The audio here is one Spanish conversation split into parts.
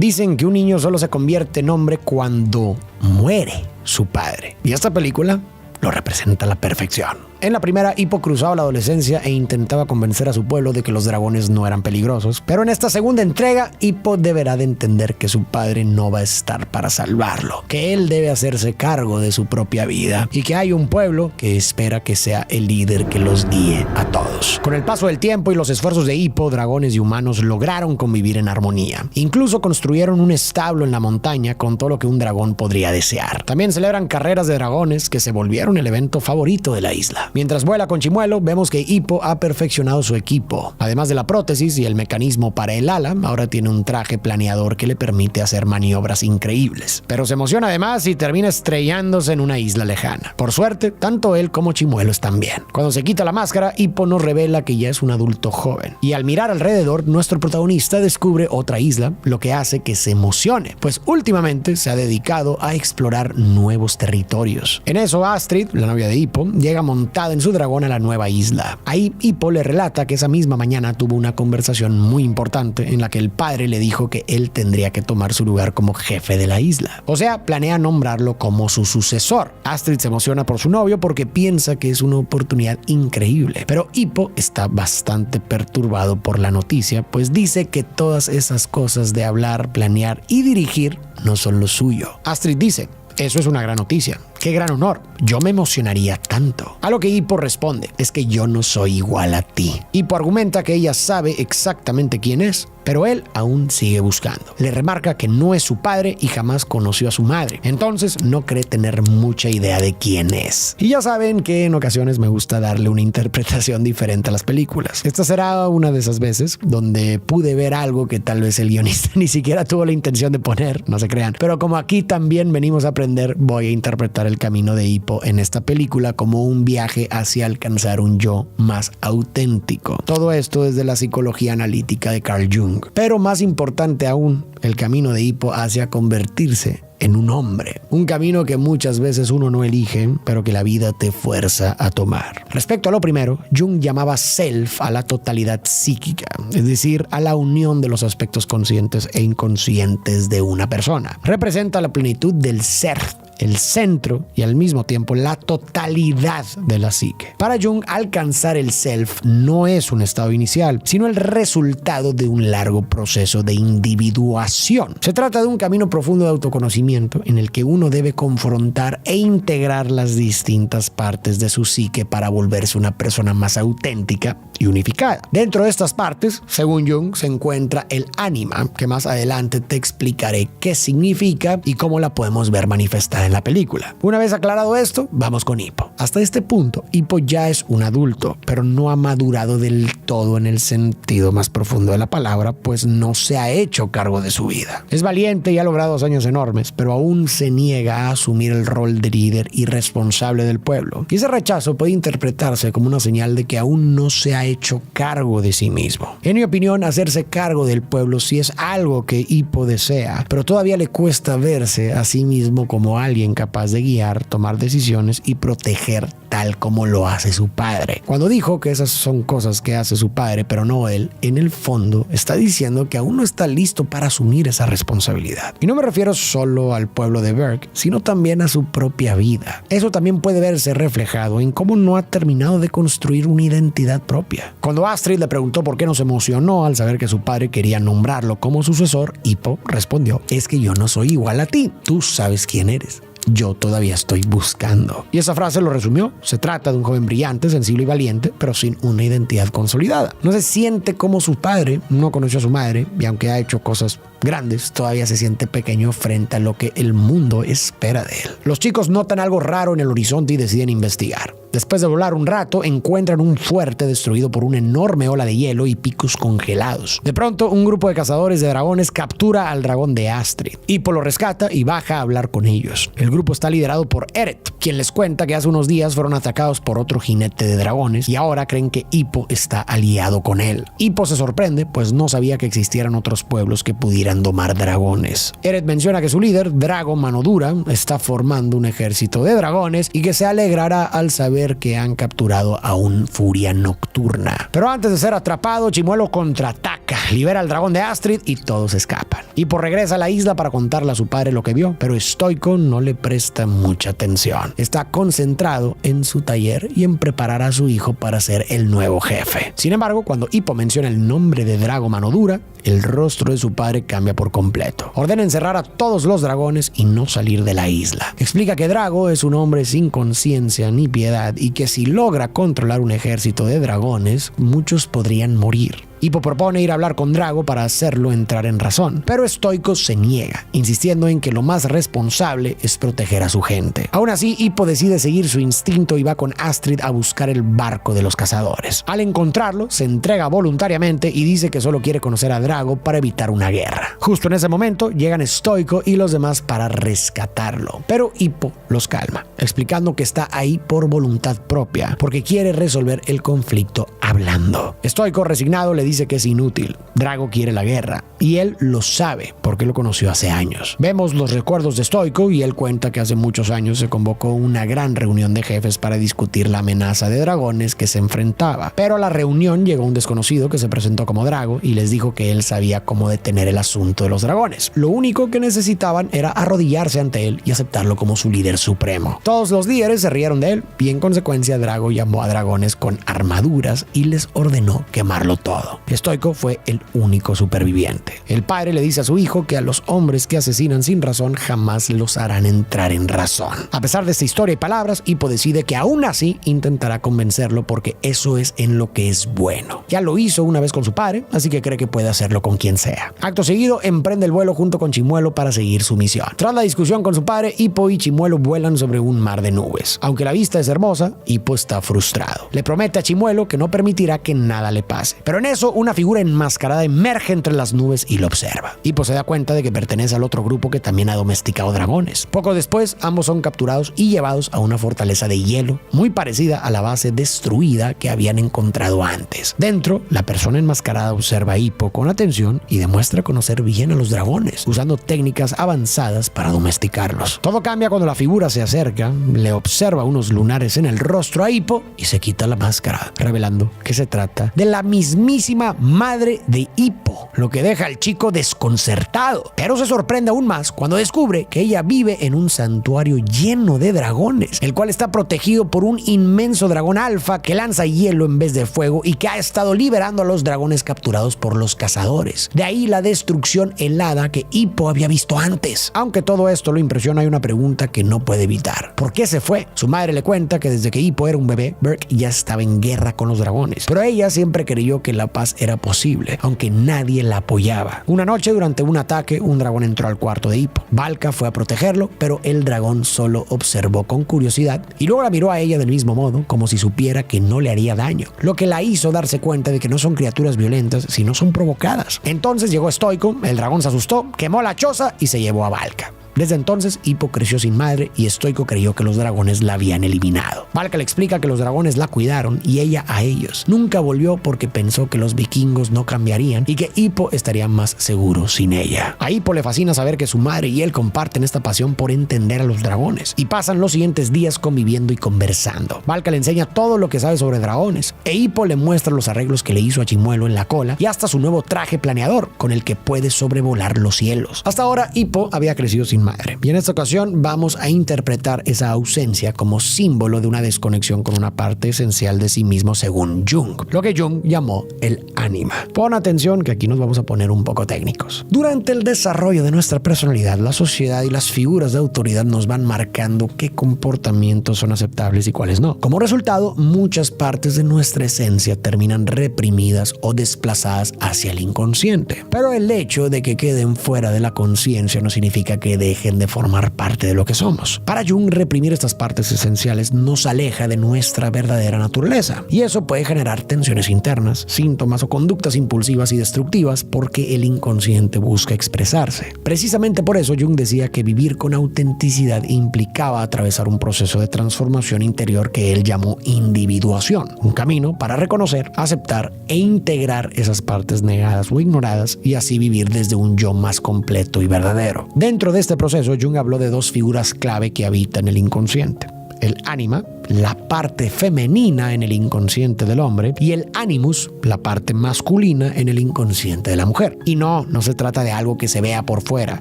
Dicen que un niño solo se convierte en hombre cuando muere su padre. Y esta película lo representa a la perfección. En la primera, Hippo cruzaba la adolescencia e intentaba convencer a su pueblo de que los dragones no eran peligrosos. Pero en esta segunda entrega, Hippo deberá de entender que su padre no va a estar para salvarlo, que él debe hacerse cargo de su propia vida y que hay un pueblo que espera que sea el líder que los guíe a todos. Con el paso del tiempo y los esfuerzos de Hippo, dragones y humanos lograron convivir en armonía. Incluso construyeron un establo en la montaña con todo lo que un dragón podría desear. También celebran carreras de dragones que se volvieron el evento favorito de la isla. Mientras vuela con Chimuelo, vemos que Hippo ha perfeccionado su equipo. Además de la prótesis y el mecanismo para el ala, ahora tiene un traje planeador que le permite hacer maniobras increíbles. Pero se emociona además y termina estrellándose en una isla lejana. Por suerte, tanto él como Chimuelo están bien. Cuando se quita la máscara, Hippo nos revela que ya es un adulto joven. Y al mirar alrededor, nuestro protagonista descubre otra isla, lo que hace que se emocione, pues últimamente se ha dedicado a explorar nuevos territorios. En eso, Astrid, la novia de Hippo, llega montada en su dragón a la nueva isla. Ahí Hippo le relata que esa misma mañana tuvo una conversación muy importante en la que el padre le dijo que él tendría que tomar su lugar como jefe de la isla. O sea, planea nombrarlo como su sucesor. Astrid se emociona por su novio porque piensa que es una oportunidad increíble. Pero Hippo está bastante perturbado por la noticia, pues dice que todas esas cosas de hablar, planear y dirigir no son lo suyo. Astrid dice: eso es una gran noticia. ¡Qué gran honor! Yo me emocionaría tanto. A lo que Hippo responde: es que yo no soy igual a ti. Hippo argumenta que ella sabe exactamente quién es, pero él aún sigue buscando. Le remarca que no es su padre y jamás conoció a su madre. Entonces no cree tener mucha idea de quién es. Y ya saben que en ocasiones me gusta darle una interpretación diferente a las películas. Esta será una de esas veces donde pude ver algo que tal vez el guionista ni siquiera tuvo la intención de poner, no se crean. Pero como aquí también venimos a aprender, voy a interpretar el camino de Hippo en esta película como un viaje hacia alcanzar un yo más auténtico. Todo esto desde la psicología analítica de Carl Jung. Pero más importante aún, el camino de Hippo hacia convertirse en un hombre. Un camino que muchas veces uno no elige, pero que la vida te fuerza a tomar. Respecto a lo primero, Jung llamaba self a la totalidad psíquica, es decir, a la unión de los aspectos conscientes e inconscientes de una persona. Representa la plenitud del ser, el centro y al mismo tiempo la totalidad de la psique. Para Jung, alcanzar el self no es un estado inicial, sino el resultado de un largo proceso de individuación. Se trata de un camino profundo de autoconocimiento en el que uno debe confrontar e integrar las distintas partes de su psique para volverse una persona más auténtica y unificada. Dentro de estas partes, según Jung, se encuentra el ánima, que más adelante te explicaré qué significa y cómo la podemos ver manifestada en la película. Una vez aclarado esto, vamos con Hippo. Hasta este punto, Hippo ya es un adulto, pero no ha madurado del todo en el sentido más profundo de la palabra, pues no se ha hecho cargo de su vida. Es valiente y ha logrado hazañas enormes, pero aún se niega a asumir el rol de líder y responsable del pueblo. Y ese rechazo puede interpretarse como una señal de que aún no se ha hecho cargo de sí mismo. En mi opinión, hacerse cargo del pueblo sí es algo que Hippo desea, pero todavía le cuesta verse a sí mismo como alguien capaz de guiar, tomar decisiones y proteger tal como lo hace su padre. Cuando dijo que esas son cosas que hace su padre, pero no él, en el fondo está diciendo que aún no está listo para asumir esa responsabilidad. Y no me refiero solo al pueblo de Berk, sino también a su propia vida. Eso también puede verse reflejado en cómo no ha terminado de construir una identidad propia. Cuando Astrid le preguntó por qué no se emocionó al saber que su padre quería nombrarlo como sucesor, Hippo respondió: es que yo no soy igual a ti, tú sabes quién eres. Yo todavía estoy buscando. Y esa frase lo resumió. Se trata de un joven brillante, sensible y valiente, pero sin una identidad consolidada. No se siente como su padre, no conoció a su madre, y aunque ha hecho cosas grandes, todavía se siente pequeño frente a lo que el mundo espera de él. Los chicos notan algo raro en el horizonte y deciden investigar. Después de volar un rato, encuentran un fuerte destruido por una enorme ola de hielo y picos congelados. De pronto, un grupo de cazadores de dragones captura al dragón de Astrid. Hippo lo rescata y baja a hablar con ellos. El grupo está liderado por Eret, quien les cuenta que hace unos días fueron atacados por otro jinete de dragones y ahora creen que Hippo está aliado con él. Hippo se sorprende, pues no sabía que existieran otros pueblos que pudieran domar dragones. Eret menciona que su líder, Drago Mano Dura, está formando un ejército de dragones y que se alegrará al saber que han capturado a un Furia Nocturna. Pero antes de ser atrapado, Chimuelo contraataca, libera al dragón de Astrid y todos escapan. Hippo regresa a la isla para contarle a su padre lo que vio, pero Stoico no le presta mucha atención. Está concentrado en su taller y en preparar a su hijo para ser el nuevo jefe. Sin embargo, cuando Hippo menciona el nombre de Drago Mano Dura, el rostro de su padre cambia por completo. Ordena encerrar a todos los dragones y no salir de la isla. Explica que Drago es un hombre sin conciencia ni piedad y que si logra controlar un ejército de dragones, muchos podrían morir. Hippo propone ir a hablar con Drago para hacerlo entrar en razón, pero Stoico se niega, insistiendo en que lo más responsable es proteger a su gente. Aún así, Hippo decide seguir su instinto y va con Astrid a buscar el barco de los cazadores. Al encontrarlo, se entrega voluntariamente y dice que solo quiere conocer a Drago para evitar una guerra. Justo en ese momento, llegan Stoico y los demás para rescatarlo, pero Hippo los calma, explicando que está ahí por voluntad propia, porque quiere resolver el conflicto hablando. Stoico, resignado, le dice que es inútil. Drago quiere la guerra y él lo sabe porque lo conoció hace años. Vemos los recuerdos de Stoico y él cuenta que hace muchos años se convocó una gran reunión de jefes para discutir la amenaza de dragones que se enfrentaba. Pero a la reunión llegó un desconocido que se presentó como Drago y les dijo que él sabía cómo detener el asunto de los dragones. Lo único que necesitaban era arrodillarse ante él y aceptarlo como su líder supremo. Todos los líderes se rieron de él y en consecuencia Drago llamó a dragones con armaduras y les ordenó quemarlo todo. Stoico fue el único superviviente. El padre le dice a su hijo que a los hombres que asesinan sin razón jamás los harán entrar en razón. A pesar de esta historia y palabras, Hippo decide que aún así intentará convencerlo porque eso es en lo que es bueno. Ya lo hizo una vez con su padre, así que cree que puede hacerlo con quien sea. Acto seguido, emprende el vuelo junto con Chimuelo para seguir su misión. Tras la discusión con su padre, Hippo y Chimuelo vuelan sobre un mar de nubes. Aunque la vista es hermosa, Hippo está frustrado. Le promete a Chimuelo que no permitirá que nada le pase. Pero en eso, una figura enmascarada emerge entre las nubes y lo observa. Hippo se da cuenta de que pertenece al otro grupo que también ha domesticado dragones. Poco después, ambos son capturados y llevados a una fortaleza de hielo muy parecida a la base destruida que habían encontrado antes. Dentro, la persona enmascarada observa a Hippo con atención y demuestra conocer bien a los dragones, usando técnicas avanzadas para domesticarlos. Todo cambia cuando la figura se acerca, le observa unos lunares en el rostro a Hippo y se quita la máscara, revelando que se trata de la mismísima madre de Hippo, lo que deja al chico desconcertado, pero se sorprende aún más cuando descubre que ella vive en un santuario lleno de dragones, el cual está protegido por un inmenso dragón alfa que lanza hielo en vez de fuego y que ha estado liberando a los dragones capturados por los cazadores. De ahí la destrucción helada que Hippo había visto antes. Aunque todo esto lo impresiona, hay una pregunta que no puede evitar. ¿Por qué se fue? Su madre le cuenta que desde que Hippo era un bebé, Berk ya estaba en guerra con los dragones, pero ella siempre creyó que la paz era posible, aunque nadie la apoyaba. Una noche, durante un ataque, un dragón entró al cuarto de Hippo. Valka fue a protegerlo, pero el dragón solo observó con curiosidad y luego la miró a ella del mismo modo, como si supiera que no le haría daño, lo que la hizo darse cuenta de que no son criaturas violentas, sino son provocadas. Entonces llegó Stoico, el dragón se asustó, quemó la choza y se llevó a Valka. Desde entonces, Hippo creció sin madre y Stoico creyó que los dragones la habían eliminado. Valka le explica que los dragones la cuidaron y ella a ellos. Nunca volvió porque pensó que los vikingos no cambiarían y que Hippo estaría más seguro sin ella. A Hippo le fascina saber que su madre y él comparten esta pasión por entender a los dragones y pasan los siguientes días conviviendo y conversando. Valka le enseña todo lo que sabe sobre dragones e Hippo le muestra los arreglos que le hizo a Chimuelo en la cola y hasta su nuevo traje planeador con el que puede sobrevolar los cielos. Hasta ahora, Hippo había crecido sin madre. Y en esta ocasión vamos a interpretar esa ausencia como símbolo de una desconexión con una parte esencial de sí mismo según Jung, lo que Jung llamó el ánima. Pon atención que aquí nos vamos a poner un poco técnicos. Durante el desarrollo de nuestra personalidad, la sociedad y las figuras de autoridad nos van marcando qué comportamientos son aceptables y cuáles no. Como resultado, muchas partes de nuestra esencia terminan reprimidas o desplazadas hacia el inconsciente. Pero el hecho de que queden fuera de la conciencia no significa que dejen de formar parte de lo que somos. Para Jung, reprimir estas partes esenciales nos aleja de nuestra verdadera naturaleza, y eso puede generar tensiones internas, síntomas o conductas impulsivas y destructivas porque el inconsciente busca expresarse. Precisamente por eso Jung decía que vivir con autenticidad implicaba atravesar un proceso de transformación interior que él llamó individuación, un camino para reconocer, aceptar e integrar esas partes negadas o ignoradas y así vivir desde un yo más completo y verdadero. Dentro de este proceso, Jung habló de dos figuras clave que habitan el inconsciente: el ánima, la parte femenina en el inconsciente del hombre, y el animus, la parte masculina en el inconsciente de la mujer. Y no se trata de algo que se vea por fuera,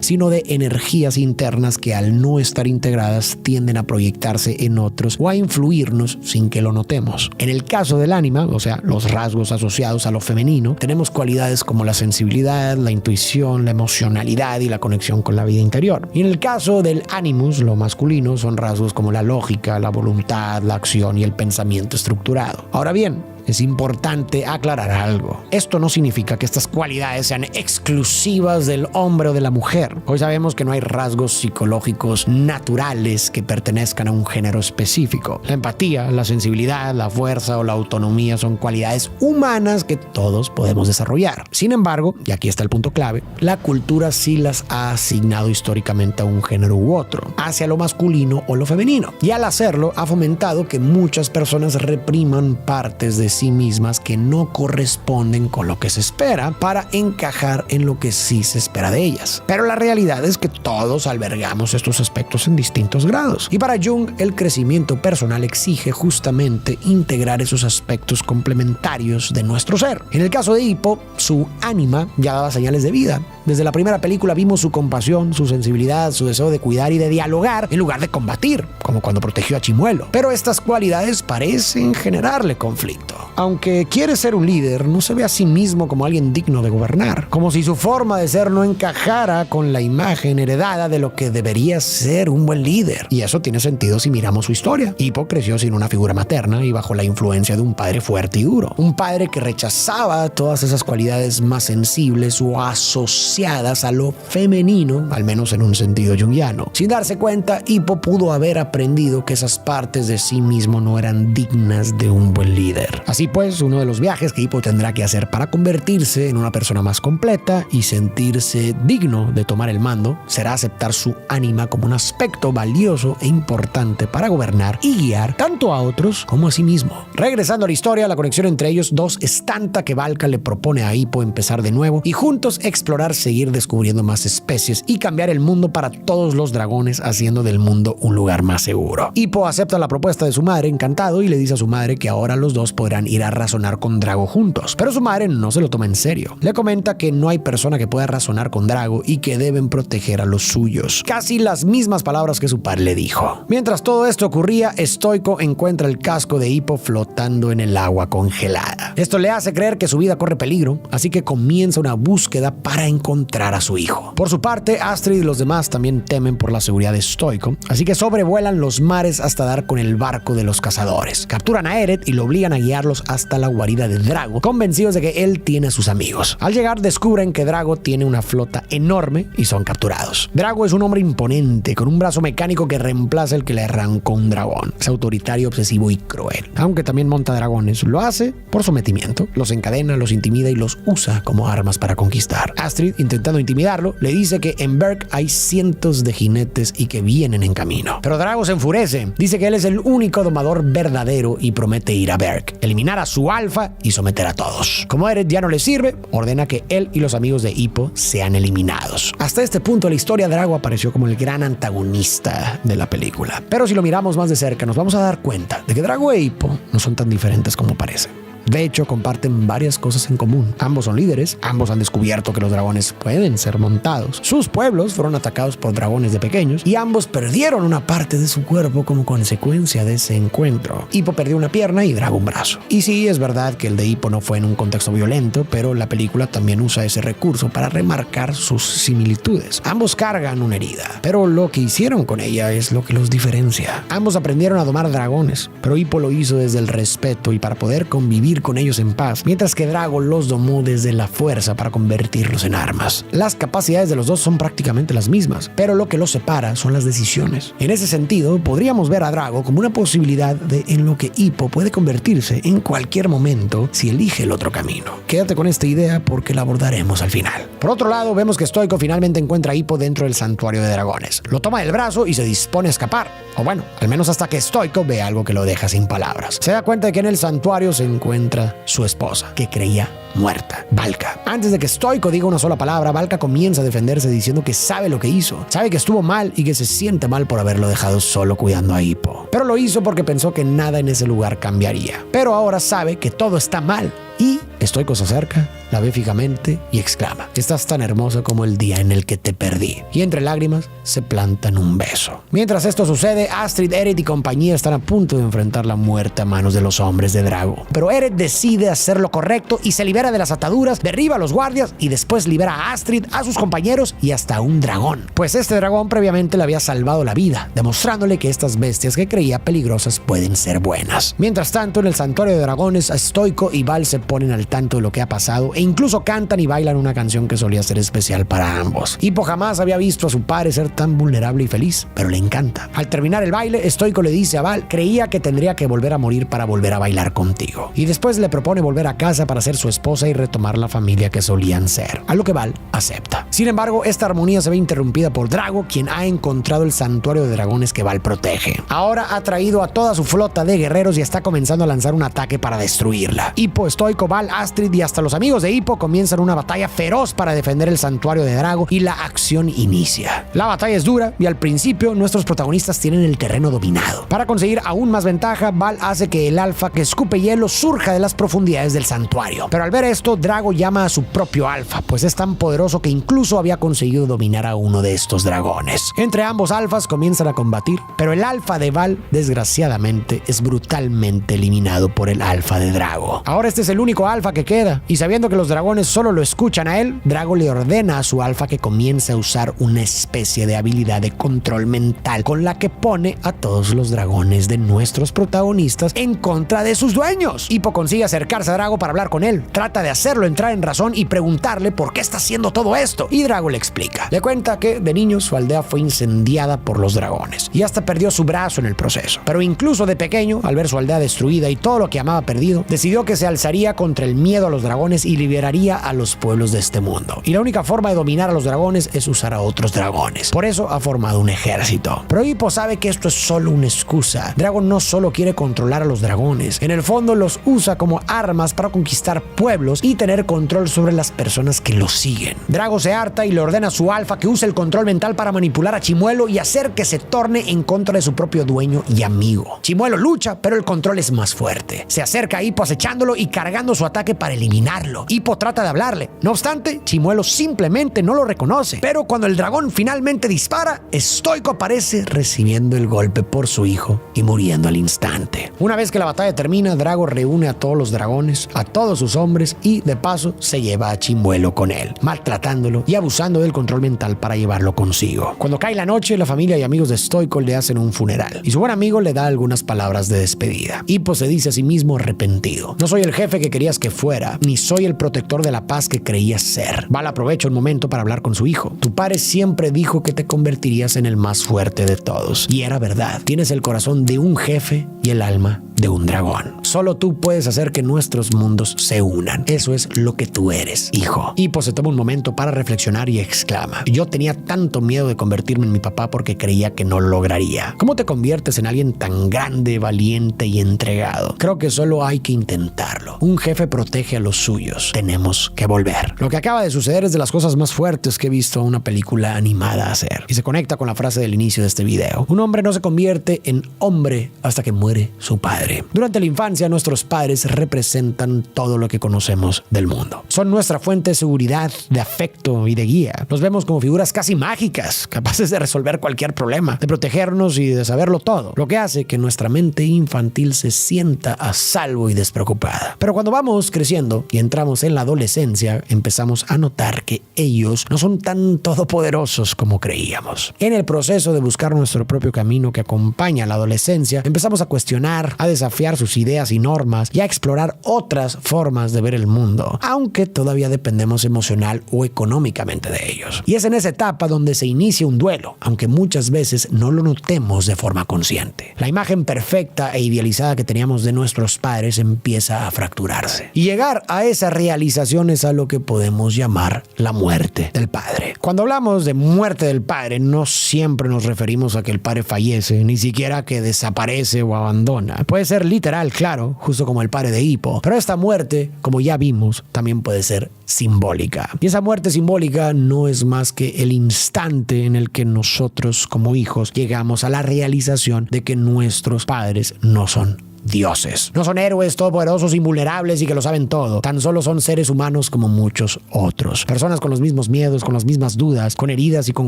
sino de energías internas que al no estar integradas tienden a proyectarse en otros o a influirnos sin que lo notemos. En el caso del ánima, o sea, los rasgos asociados a lo femenino, tenemos cualidades como la sensibilidad, la intuición, la emocionalidad y la conexión con la vida interior. Y en el caso del animus, lo masculino, son rasgos como la lógica, la voluntad, la acción y el pensamiento estructurado. Ahora bien, es importante aclarar algo. Esto no significa que estas cualidades sean exclusivas del hombre o de la mujer. Hoy sabemos que no hay rasgos psicológicos naturales que pertenezcan a un género específico. La empatía, la sensibilidad, la fuerza o la autonomía son cualidades humanas que todos podemos desarrollar. Sin embargo, y aquí está el punto clave, la cultura sí las ha asignado históricamente a un género u otro, hacia lo masculino o lo femenino. Y al hacerlo, ha fomentado que muchas personas repriman partes de sí mismas que no corresponden con lo que se espera para encajar en lo que sí se espera de ellas. Pero la realidad es que todos albergamos estos aspectos en distintos grados. Y para Jung, el crecimiento personal exige justamente integrar esos aspectos complementarios de nuestro ser. En el caso de Hippo, su ánima ya daba señales de vida. Desde la primera película vimos su compasión, su sensibilidad, su deseo de cuidar y de dialogar en lugar de combatir, como cuando protegió a Chimuelo. Pero estas cualidades parecen generarle conflicto. Aunque quiere ser un líder, no se ve a sí mismo como alguien digno de gobernar, como si su forma de ser no encajara con la imagen heredada de lo que debería ser un buen líder. Y eso tiene sentido si miramos su historia. Hippo creció sin una figura materna y bajo la influencia de un padre fuerte y duro. Un padre que rechazaba todas esas cualidades más sensibles o asociadas a lo femenino, al menos en un sentido junguiano. Sin darse cuenta, Hippo pudo haber aprendido que esas partes de sí mismo no eran dignas de un buen líder. Así pues, uno de los viajes que Hippo tendrá que hacer para convertirse en una persona más completa y sentirse digno de tomar el mando será aceptar su ánima como un aspecto valioso e importante para gobernar y guiar tanto a otros como a sí mismo. Regresando a la historia, la conexión entre ellos dos es tanta que Valka le propone a Hippo empezar de nuevo y juntos explorar, seguir descubriendo más especies y cambiar el mundo para todos los dragones, haciendo del mundo un lugar más seguro. Hippo acepta la propuesta de su madre encantado y le dice a su madre que ahora los dos podrán ir a razonar con Drago juntos, pero su madre no se lo toma en serio. Le comenta que no hay persona que pueda razonar con Drago y que deben proteger a los suyos. Casi las mismas palabras que su padre le dijo. Mientras todo esto ocurría, Stoico encuentra el casco de Hippo flotando en el agua congelada. Esto le hace creer que su vida corre peligro, así que comienza una búsqueda para encontrar a su hijo. Por su parte, Astrid y los demás también temen por la seguridad de Stoico, así que sobrevuelan los mares hasta dar con el barco de los cazadores. Capturan a Eret y lo obligan a guiarlos hasta la guarida de Drago, convencidos de que él tiene a sus amigos. Al llegar, descubren que Drago tiene una flota enorme y son capturados. Drago es un hombre imponente, con un brazo mecánico que reemplaza el que le arrancó un dragón. Es autoritario, obsesivo y cruel. Aunque también monta dragones, lo hace por sometimiento. Los encadena, los intimida y los usa como armas para conquistar. Astrid, intentando intimidarlo, le dice que en Berk hay cientos de jinetes y que vienen en camino. Pero Drago se enfurece. Dice que él es el único domador verdadero y promete ir a Berk, eliminar a su alfa y someter a todos. Como Eret ya no le sirve, ordena que él y los amigos de Hippo sean eliminados. Hasta este punto de la historia, Drago apareció como el gran antagonista de la película. Pero si lo miramos más de cerca, nos vamos a dar cuenta de que Drago e Hippo no son tan diferentes como parecen. De hecho, comparten varias cosas en común. Ambos son líderes, ambos han descubierto que los dragones pueden ser montados. Sus pueblos fueron atacados por dragones de pequeños y ambos perdieron una parte de su cuerpo como consecuencia de ese encuentro. Hippo perdió una pierna y Drago un brazo. Y sí, es verdad que el de Hippo no fue en un contexto violento, pero la película también usa ese recurso para remarcar sus similitudes. Ambos cargan una herida, pero lo que hicieron con ella es lo que los diferencia. Ambos aprendieron a domar dragones, pero Hippo lo hizo desde el respeto y para poder convivir vivir con ellos en paz, mientras que Drago los domó desde la fuerza para convertirlos en armas. Las capacidades de los dos son prácticamente las mismas, pero lo que los separa son las decisiones. En ese sentido, podríamos ver a Drago como una posibilidad en lo que Hippo puede convertirse en cualquier momento si elige el otro camino. Quédate con esta idea porque la abordaremos al final. Por otro lado, vemos que Stoico finalmente encuentra a Hippo dentro del santuario de dragones. Lo toma del brazo y se dispone a escapar. O bueno, al menos hasta que Stoico ve algo que lo deja sin palabras. Se da cuenta de que en el santuario se encuentra su esposa, que creía muerta, Valka. Antes de que Stoico diga una sola palabra, Valka comienza a defenderse diciendo que sabe lo que hizo, sabe que estuvo mal y que se siente mal por haberlo dejado solo cuidando a Hippo. Pero lo hizo porque pensó que nada en ese lugar cambiaría. Pero ahora sabe que todo está mal. Y Stoico se acerca, la ve fijamente y exclama: estás tan hermosa como el día en el que te perdí. Y entre lágrimas se plantan un beso. Mientras esto sucede, Astrid, Eret y compañía están a punto de enfrentar la muerte a manos de los hombres de Drago. Pero Eret decide hacer lo correcto y se libera de las ataduras, derriba a los guardias y después libera a Astrid, a sus compañeros y hasta a un dragón. Pues este dragón previamente le había salvado la vida, demostrándole que estas bestias que creía peligrosas pueden ser buenas. Mientras tanto, en el santuario de dragones, Stoico y Val se ponen al tanto de lo que ha pasado e incluso cantan y bailan una canción que solía ser especial para ambos. Hippo jamás había visto a su padre ser tan vulnerable y feliz, pero le encanta. Al terminar el baile, Stoico le dice a Val: creía que tendría que volver a morir para volver a bailar contigo. Y después le propone volver a casa para ser su esposa y retomar la familia que solían ser, a lo que Val acepta. Sin embargo, esta armonía se ve interrumpida por Drago, quien ha encontrado el santuario de dragones que Val protege. Ahora ha traído a toda su flota de guerreros y está comenzando a lanzar un ataque para destruirla. Hippo, Stoico, Val, Astrid y hasta los amigos de Hippo comienzan una batalla feroz para defender el santuario de Drago y la acción inicia. La batalla es dura y al principio nuestros protagonistas tienen el terreno dominado. Para conseguir aún más ventaja, Val hace que el alfa que escupe hielo surja de las profundidades del santuario. Pero al ver esto, Drago llama a su propio alfa, pues es tan poderoso que incluso había conseguido dominar a uno de estos dragones. Entre ambos alfas comienzan a combatir, pero el alfa de Val, desgraciadamente, es brutalmente eliminado por el alfa de Drago. Ahora este es el único alfa que queda, y sabiendo que los dragones solo lo escuchan a él, Drago le ordena a su alfa que comience a usar una especie de habilidad de control mental con la que pone a todos los dragones de nuestros protagonistas en contra de sus dueños. Hippo consigue acercarse a Drago para hablar con él, trata de hacerlo entrar en razón y preguntarle por qué está haciendo todo esto, y Drago le explica. Le cuenta que de niño su aldea fue incendiada por los dragones y hasta perdió su brazo en el proceso, pero incluso de pequeño, al ver su aldea destruida y todo lo que amaba perdido, decidió que se alzaría contra el miedo a los dragones y liberaría a los pueblos de este mundo. Y la única forma de dominar a los dragones es usar a otros dragones. Por eso ha formado un ejército. Pero Hippo sabe que esto es solo una excusa. Drago no solo quiere controlar a los dragones, en el fondo los usa como armas para conquistar pueblos y tener control sobre las personas que lo siguen. Drago se harta y le ordena a su alfa que use el control mental para manipular a Chimuelo y hacer que se torne en contra de su propio dueño y amigo. Chimuelo lucha, pero el control es más fuerte. Se acerca a Hippo acechándolo y cargando su ataque para eliminarlo. Hippo trata de hablarle. No obstante, Chimuelo simplemente no lo reconoce. Pero cuando el dragón finalmente dispara, Stoico aparece recibiendo el golpe por su hijo y muriendo al instante. Una vez que la batalla termina, Drago reúne a todos los dragones, a todos sus hombres y de paso se lleva a Chimuelo con él, maltratándolo y abusando del control mental para llevarlo consigo. Cuando cae la noche, la familia y amigos de Stoico le hacen un funeral y su buen amigo le da algunas palabras de despedida. Hippo se dice a sí mismo arrepentido. No soy el jefe que querías que fuera, ni soy el protector de la paz que creías ser. Val aprovecha un momento para hablar con su hijo. Tu padre siempre dijo que te convertirías en el más fuerte de todos. Y era verdad. Tienes el corazón de un jefe y el alma de un dragón. Solo tú puedes hacer que nuestros mundos se unan. Eso es lo que tú eres, hijo. Hippo se toma un momento para reflexionar y exclama: yo tenía tanto miedo de convertirme en mi papá porque creía que no lo lograría. ¿Cómo te conviertes en alguien tan grande, valiente y entregado? Creo que solo hay que intentarlo. Un jefe protege a los suyos. Tenemos que volver. Lo que acaba de suceder es de las cosas más fuertes que he visto una película animada hacer. Y se conecta con la frase del inicio de este video. Un hombre no se convierte en hombre hasta que muere su padre. Durante la infancia, nuestros padres representan todo lo que conocemos del mundo. Son nuestra fuente de seguridad, de afecto y de guía. Los vemos como figuras casi mágicas, capaces de resolver cualquier problema, de protegernos y de saberlo todo, lo que hace que nuestra mente infantil se sienta a salvo y despreocupada. Pero cuando vamos creciendo y entramos en la adolescencia, empezamos a notar que ellos no son tan todopoderosos como creíamos. En el proceso de buscar nuestro propio camino que acompaña a la adolescencia, empezamos a cuestionar, a desafiar sus ideas reglas y normas y a explorar otras formas de ver el mundo, aunque todavía dependemos emocional o económicamente de ellos. Y es en esa etapa donde se inicia un duelo, aunque muchas veces no lo notemos de forma consciente. La imagen perfecta e idealizada que teníamos de nuestros padres empieza a fracturarse. Y llegar a esa realización es a lo que podemos llamar la muerte del padre. Cuando hablamos de muerte del padre, no siempre nos referimos a que el padre fallece, ni siquiera a que desaparece o abandona. Puede ser literal, claro, justo como el padre de Hippo, pero esta muerte, como ya vimos, también puede ser simbólica. Y esa muerte simbólica no es más que el instante en el que nosotros como hijos llegamos a la realización de que nuestros padres no son dioses. No son héroes todopoderosos, invulnerables y que lo saben todo. Tan solo son seres humanos como muchos otros. Personas con los mismos miedos, con las mismas dudas, con heridas y con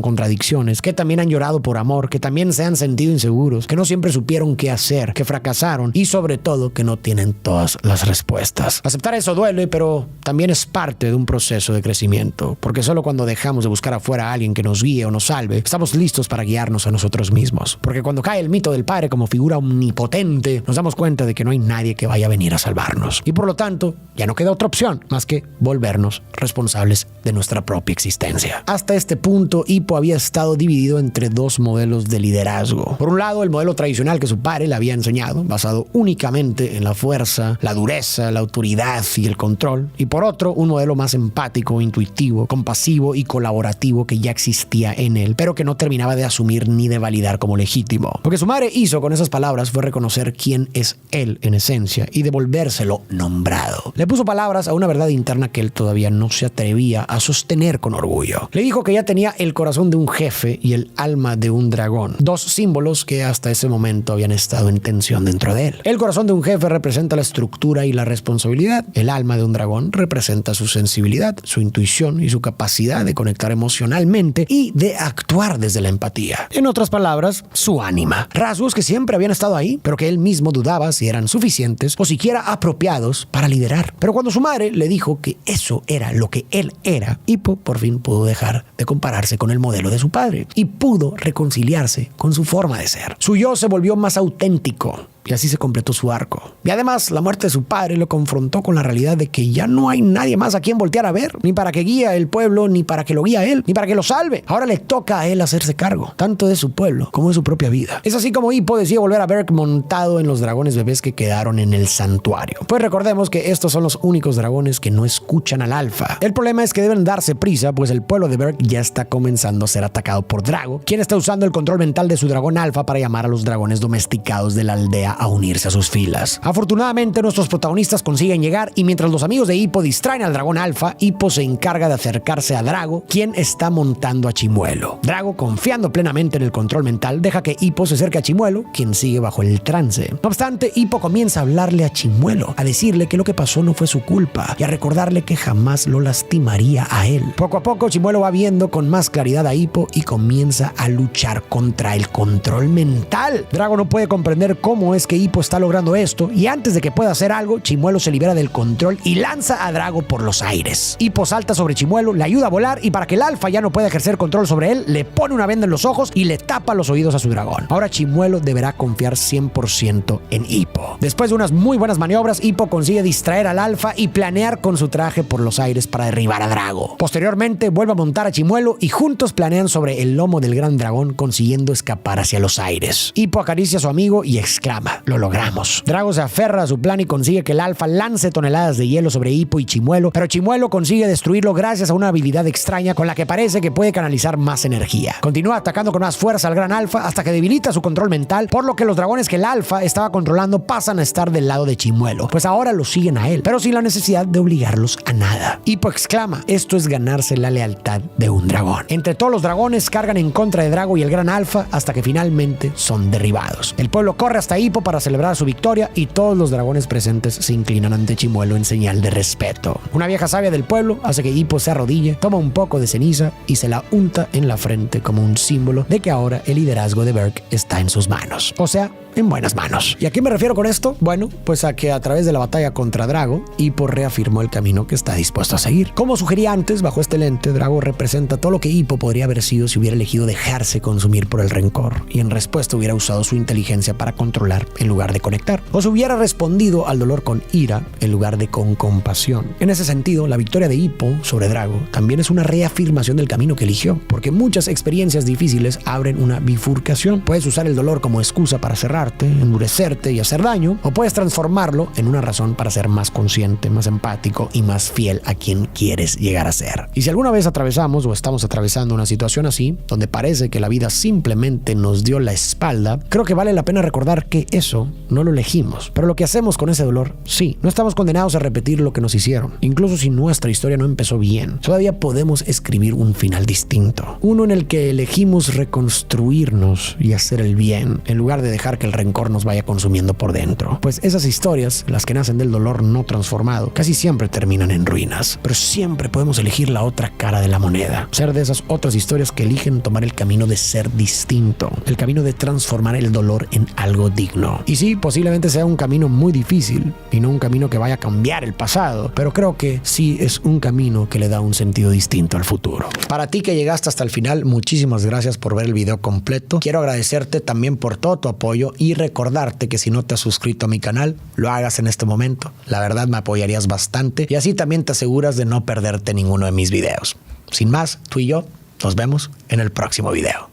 contradicciones, que también han llorado por amor, que también se han sentido inseguros, que no siempre supieron qué hacer, que fracasaron y sobre todo que no tienen todas las respuestas. Aceptar eso duele, pero también es parte de un proceso de crecimiento, porque solo cuando dejamos de buscar afuera a alguien que nos guíe o nos salve, estamos listos para guiarnos a nosotros mismos. Porque cuando cae el mito del padre como figura omnipotente, nos damos cuenta de que no hay nadie que vaya a venir a salvarnos. Y por lo tanto, ya no queda otra opción más que volvernos responsables de nuestra propia existencia. Hasta este punto, Hippo había estado dividido entre dos modelos de liderazgo. Por un lado, el modelo tradicional que su padre le había enseñado, basado únicamente en la fuerza, la dureza, la autoridad y el control. Y por otro, un modelo más empático, intuitivo, compasivo y colaborativo que ya existía en él, pero que no terminaba de asumir ni de validar como legítimo. Lo que su madre hizo con esas palabras fue reconocer quién es él en esencia y devolvérselo nombrado. Le puso palabras a una verdad interna que él todavía no se atrevía a sostener con orgullo. Le dijo que ya tenía el corazón de un jefe y el alma de un dragón, dos símbolos que hasta ese momento habían estado en tensión dentro de él. El corazón de un jefe representa la estructura y la responsabilidad. El alma de un dragón representa su sensibilidad, su intuición y su capacidad de conectar emocionalmente y de actuar desde la empatía. En otras palabras, su ánima. Rasgos que siempre habían estado ahí, pero que él mismo dudaba si eran suficientes o siquiera apropiados para liderar. Pero cuando su madre le dijo que eso era lo que él era, Hippo por fin pudo dejar de compararse con el modelo de su padre y pudo reconciliarse con su forma de ser. Su yo se volvió más auténtico. Y así se completó su arco. Y además, la muerte de su padre lo confrontó con la realidad de que ya no hay nadie más a quien voltear a ver, ni para que guíe el pueblo, ni para que lo guíe a él, ni para que lo salve. Ahora le toca a él hacerse cargo, tanto de su pueblo como de su propia vida. Es así como Hippo decide volver a Berk montado en los dragones bebés que quedaron en el santuario. Pues recordemos que estos son los únicos dragones que no escuchan al alfa. El problema es que deben darse prisa, pues el pueblo de Berk ya está comenzando a ser atacado por Drago, quien está usando el control mental de su dragón alfa para llamar a los dragones domesticados de la aldea a unirse a sus filas. Afortunadamente, nuestros protagonistas consiguen llegar y mientras los amigos de Hippo distraen al dragón alfa, Hippo se encarga de acercarse a Drago, quien está montando a Chimuelo. Drago, confiando plenamente en el control mental, deja que Hippo se acerque a Chimuelo, quien sigue bajo el trance. No obstante, Hippo comienza a hablarle a Chimuelo, a decirle que lo que pasó no fue su culpa y a recordarle que jamás lo lastimaría a él. Poco a poco, Chimuelo va viendo con más claridad a Hippo y comienza a luchar contra el control mental. Drago no puede comprender cómo es que Hippo está logrando esto y antes de que pueda hacer algo, Chimuelo se libera del control y lanza a Drago por los aires. Hippo salta sobre Chimuelo, le ayuda a volar y para que el alfa ya no pueda ejercer control sobre él, le pone una venda en los ojos y le tapa los oídos a su dragón. Ahora Chimuelo deberá confiar 100% en Hippo. Después de unas muy buenas maniobras, Hippo consigue distraer al alfa y planear con su traje por los aires para derribar a Drago. Posteriormente vuelve a montar a Chimuelo y juntos planean sobre el lomo del gran dragón, consiguiendo escapar hacia los aires. Hippo acaricia a su amigo y exclama: "Lo logramos". Drago se aferra a su plan y consigue que el alfa lance toneladas de hielo sobre Hippo y Chimuelo, pero Chimuelo consigue destruirlo gracias a una habilidad extraña con la que parece que puede canalizar más energía. Continúa atacando con más fuerza al gran alfa hasta que debilita su control mental, por lo que los dragones que el alfa estaba controlando pasan a estar del lado de Chimuelo, pues ahora lo siguen a él, pero sin la necesidad de obligarlos a nada. Hippo exclama: "Esto es ganarse la lealtad de un dragón". Entre todos los dragones cargan en contra de Drago y el gran alfa hasta que finalmente son derribados. El pueblo corre hasta Hippo para celebrar su victoria y todos los dragones presentes se inclinan ante Chimuelo en señal de respeto. Una vieja sabia del pueblo hace que Hippo se arrodille, toma un poco de ceniza y se la unta en la frente como un símbolo de que ahora el liderazgo de Berk está en sus manos. O sea, en buenas manos. ¿Y a qué me refiero con esto? Bueno, pues a que a través de la batalla contra Drago, Hippo reafirmó el camino que está dispuesto a seguir. Como sugería antes, bajo este lente, Drago representa todo lo que Hippo podría haber sido si hubiera elegido dejarse consumir por el rencor y en respuesta hubiera usado su inteligencia para controlar en lugar de conectar. O si hubiera respondido al dolor con ira en lugar de con compasión. En ese sentido, la victoria de Hippo sobre Drago también es una reafirmación del camino que eligió, porque muchas experiencias difíciles abren una bifurcación. Puedes usar el dolor como excusa para cerrarte, endurecerte y hacer daño, o puedes transformarlo en una razón para ser más consciente, más empático y más fiel a quien quieres llegar a ser. Y si alguna vez atravesamos o estamos atravesando una situación así, donde parece que la vida simplemente nos dio la espalda, creo que vale la pena recordar que eso no lo elegimos. Pero lo que hacemos con ese dolor, sí, no estamos condenados a repetir lo que nos hicieron. Incluso si nuestra historia no empezó bien, todavía podemos escribir un final distinto. Uno en el que elegimos reconstruirnos y hacer el bien, en lugar de dejar que el rencor nos vaya consumiendo por dentro. Pues esas historias, las que nacen del dolor no transformado, casi siempre terminan en ruinas. Pero siempre podemos elegir la otra cara de la moneda. Ser de esas otras historias que eligen tomar el camino de ser distinto. El camino de transformar el dolor en algo digno. Y sí, posiblemente sea un camino muy difícil y no un camino que vaya a cambiar el pasado, pero creo que sí es un camino que le da un sentido distinto al futuro. Para ti que llegaste hasta el final, muchísimas gracias por ver el video completo. Quiero agradecerte también por todo tu apoyo y recordarte que si no te has suscrito a mi canal, lo hagas en este momento. La verdad me apoyarías bastante y así también te aseguras de no perderte ninguno de mis videos. Sin más, tú y yo nos vemos en el próximo video.